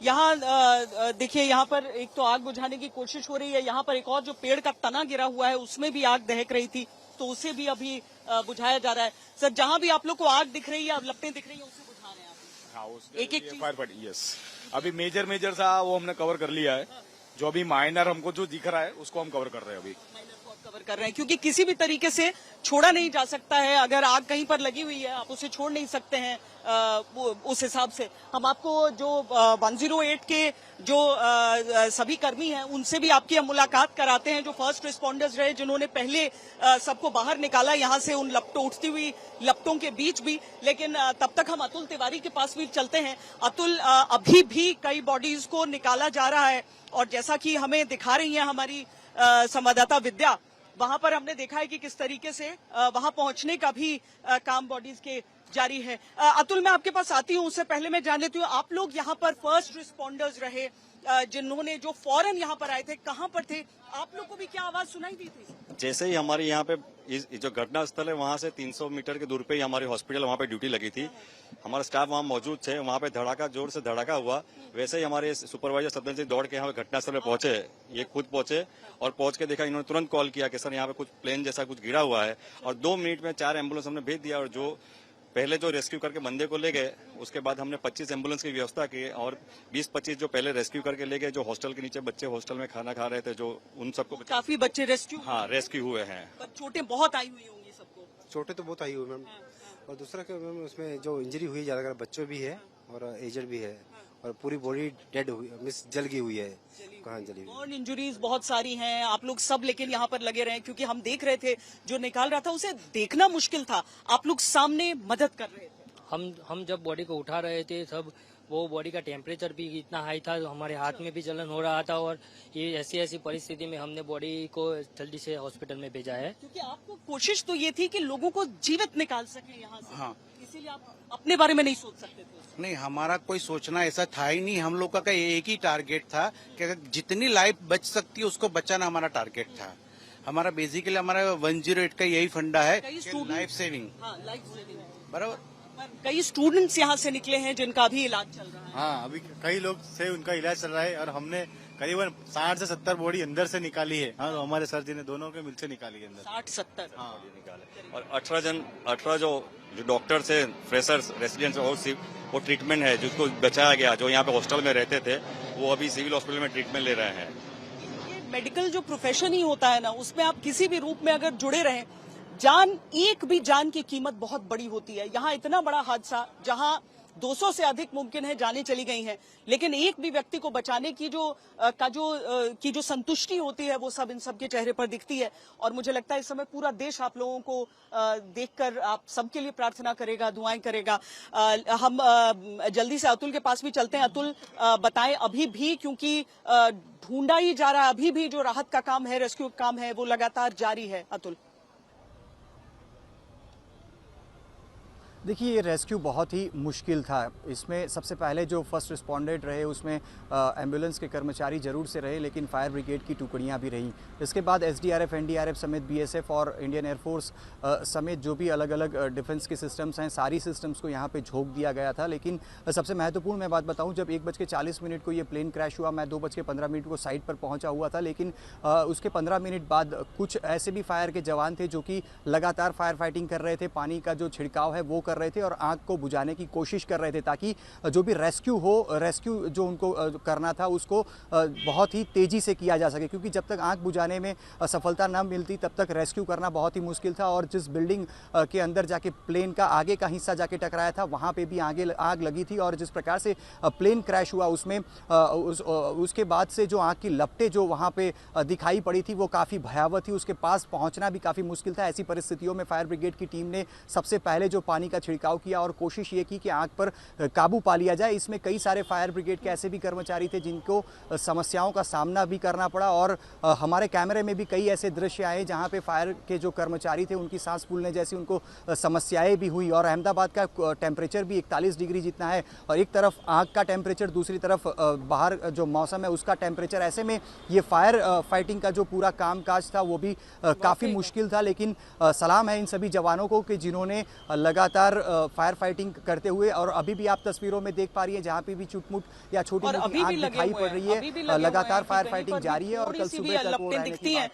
यहाँ देखिए, यहाँ पर एक तो आग बुझाने की कोशिश हो रही है, यहाँ पर एक और जो पेड़ का तना गिरा हुआ है उसमें भी आग दहक रही थी, तो उसे भी अभी बुझाया जा रहा है। सर, जहाँ भी आप लोग को आग दिख रही है, लपटें दिख रही है, उसे बुझा रहे हैं आप? हाँ, एक एक फायर फाइट, यस। अभी मेजर सा वो हमने कवर कर लिया है। जो अभी माइनर हमको जो दिख रहा है उसको हम कवर कर रहे हैं अभी। कवर कर रहे हैं, क्योंकि किसी भी तरीके से छोड़ा नहीं जा सकता है। अगर आग कहीं पर लगी हुई है, आप उसे छोड़ नहीं सकते हैं। उस हिसाब से हम आपको जो 108 के जो सभी कर्मी हैं उनसे भी आपकी हम मुलाकात कराते हैं, जो फर्स्ट रिस्पॉन्डर्स रहे, जिन्होंने पहले सबको बाहर निकाला यहाँ से, उन लपटों, उठती हुई लपटों के बीच भी। लेकिन तब तक हम अतुल तिवारी के पास भी चलते हैं। अतुल, अभी भी कई बॉडीज को निकाला जा रहा है, और जैसा कि हमें दिखा रही है हमारी संवाददाता विद्या, वहां पर हमने देखा है कि किस तरीके से वहां पहुंचने का भी काम बॉडीज के जारी है। अतुल, मैं आपके पास आती हूं, उससे पहले मैं जान लेती हूँ, आप लोग यहाँ पर फर्स्ट रिस्पॉन्डर्स रहे, जिन्होंने जो फौरन यहाँ पर आए थे, कहाँ पर थे? आप लोग को भी क्या आवाज सुनाई दी थी? जैसे ही हमारी यहाँ पे जो घटना स्थल है वहाँ से 300 मीटर के दूर पे ही हमारी हॉस्पिटल, वहाँ पे ड्यूटी लगी थी। हमारा स्टाफ वहाँ मौजूद थे। वहाँ पे धड़ाका, जोर से धड़ाका हुआ। वैसे ही हमारे सुपरवाइजर सदन से दौड़ के यहाँ पे घटनास्थल पे पहुंचे। ये खुद पहुंचे और पहुंच के देखा, इन्होंने तुरंत कॉल किया कि सर यहाँ पे कुछ प्लेन जैसा कुछ गिरा हुआ है, और 2 मिनट में 4 एम्बुलेंस हमने भेज दिया। और जो पहले जो रेस्क्यू करके बंदे को ले गए, उसके बाद हमने 25 एम्बुलेंस की व्यवस्था की, और 20-25 जो पहले रेस्क्यू करके ले गए, जो हॉस्टल के नीचे बच्चे हॉस्टल में खाना खा रहे थे, जो उन सबको काफी बच्चे रेस्क्यू, हाँ, रेस्क्यू हुए हैं। पर चोटें बहुत आई हुई होंगी सबको? चोटें तो बहुत आई हुई मैम, और दूसरा क्या मैम, उसमें जो इंजरी हुई ज्यादातर बच्चों भी है और एजड भी है, और पूरी बॉडी डेड हुई, मिस जल गई हुई है। कहाँ जली? बर्न इंजरीज बहुत सारी हैं। आप लोग सब लेकिन यहाँ पर लगे रहे, क्योंकि हम देख रहे थे जो निकाल रहा था उसे देखना मुश्किल था, आप लोग सामने मदद कर रहे थे। हम जब बॉडी को उठा रहे थे, सब वो बॉडी का टेम्परेचर भी इतना हाई था, हमारे हाथ में भी जलन हो रहा था, और ये ऐसी परिस्थिति में हमने बॉडी को जल्दी से हॉस्पिटल में भेजा है। क्योंकि आपको कोशिश तो ये थी कि लोगों को जीवित निकाल सके यहाँ से। हाँ, इसीलिए आप अपने बारे में नहीं सोच सकते थे? नहीं, हमारा कोई सोचना ऐसा था ही नहीं। हम लोग का एक ही टारगेट था कि अगर जितनी लाइफ बच सकती है उसको बचाना हमारा टारगेट था। हमारा बेसिकली हमारा 108 का यही फंडा है, लाइफ सेविंग। बराबर। कई स्टूडेंट्स यहाँ से निकले हैं जिनका भी इलाज चल रहा है। हाँ, अभी कई लोग से उनका इलाज चल रहा है, और हमने करीबन 60 से 70 बॉडी अंदर से निकाली है। हाँ, तो हमारे सर जी ने दोनों के मिलकर निकाली है अंदर 60-70। हाँ, और 18 जो डॉक्टर्स है, फ्रेशर्स, रेसिडेंट्स, और वो ट्रीटमेंट है जिसको बचाया गया, जो यहाँ पे हॉस्टल में रहते थे, वो अभी सिविल हॉस्पिटल में ट्रीटमेंट ले रहे हैं। ये मेडिकल जो प्रोफेशन ही होता है ना, उसमें आप किसी भी रूप में अगर जुड़े रहें, एक भी जान की कीमत बहुत बड़ी होती है। यहाँ इतना बड़ा हादसा, जहाँ 200 से अधिक मुमकिन है जाने चली गई हैं, लेकिन एक भी व्यक्ति को बचाने की जो संतुष्टि होती है, वो सब इन सब के चेहरे पर दिखती है। और मुझे लगता है इस समय पूरा देश आप लोगों को देखकर आप सबके लिए प्रार्थना करेगा, दुआएं करेगा। हम जल्दी से अतुल के पास भी चलते हैं। अतुल, बताएं, अभी भी क्योंकि ढूंढा ही जा रहा है, अभी भी जो राहत का काम है, रेस्क्यू का काम है, वो लगातार जारी है। अतुल, देखिए, ये रेस्क्यू बहुत ही मुश्किल था। इसमें सबसे पहले जो फर्स्ट रिस्पॉन्डेंट रहे उसमें एम्बुलेंस के कर्मचारी जरूर से रहे, लेकिन फायर ब्रिगेड की टुकड़ियां भी रहीं। इसके बाद एसडीआरएफ, एनडीआरएफ समेत बीएसएफ और इंडियन एयरफोर्स समेत जो भी अलग अलग डिफेंस के सिस्टम्स हैं, सारी सिस्टम्स को यहाँ पे झोंक दिया गया था। लेकिन सबसे महत्वपूर्ण मैं बात बताऊँ, जब 1:40 को ये प्लेन क्रैश हुआ, मैं 2:15 को साइट पर पहुँचा हुआ था, लेकिन उसके 15 मिनट बाद कुछ ऐसे भी फायर के जवान थे जो कि लगातार फायर फाइटिंग कर रहे थे, पानी का जो छिड़काव है वो कर रहे थे और आग को बुझाने की कोशिश कर रहे थे, ताकि जो भी रेस्क्यू जो उनको करना था उसको बहुत ही तेजी से किया जा सके। क्योंकि जब तक आग बुझाने में सफलता न मिलती तब तक रेस्क्यू करना बहुत ही मुश्किल था। और जिस बिल्डिंग के अंदर जाके प्लेन का आगे का हिस्सा जाके टकराया था, वहां पे भी आग लगी थी, और जिस प्रकार से प्लेन क्रैश हुआ उसमें उसके बाद से जो आग की लपटें जो वहां पे दिखाई पड़ी थी वो काफ़ी भयावह थी। उसके पास पहुंचना भी काफ़ी मुश्किल था। ऐसी परिस्थितियों में फायर ब्रिगेड की टीम ने सबसे पहले जो पानी का छिड़काव किया और कोशिश ये की कि आग पर काबू पा लिया जाए। इसमें कई सारे फायर ब्रिगेड के ऐसे भी कर्मचारी थे जिनको समस्याओं का सामना भी करना पड़ा, और हमारे कैमरे में भी कई ऐसे दृश्य आए जहां पे फायर के जो कर्मचारी थे उनकी सांस फूलने जैसी उनको समस्याएं भी हुई। और अहमदाबाद का टेम्परेचर भी 41 डिग्री जितना है, और एक तरफ आग का टेम्परेचर, दूसरी तरफ बाहर जो मौसम है उसका टेम्परेचर। ऐसे में ये फायर फाइटिंग का जो पूरा कामकाज था वो भी काफ़ी मुश्किल था। लेकिन सलाम है इन सभी जवानों को कि जिन्होंने लगातार लगातार फायर फाइटिंग करते हुए, और अभी भी आप तस्वीरों में देख पा रही हैं जहाँ पे भी चुटमुट या छोटी मोटी आग दिखाई पड़ रही है, लगातार फायर फाइटिंग जारी है और कल सुबह तक वो रहने की बात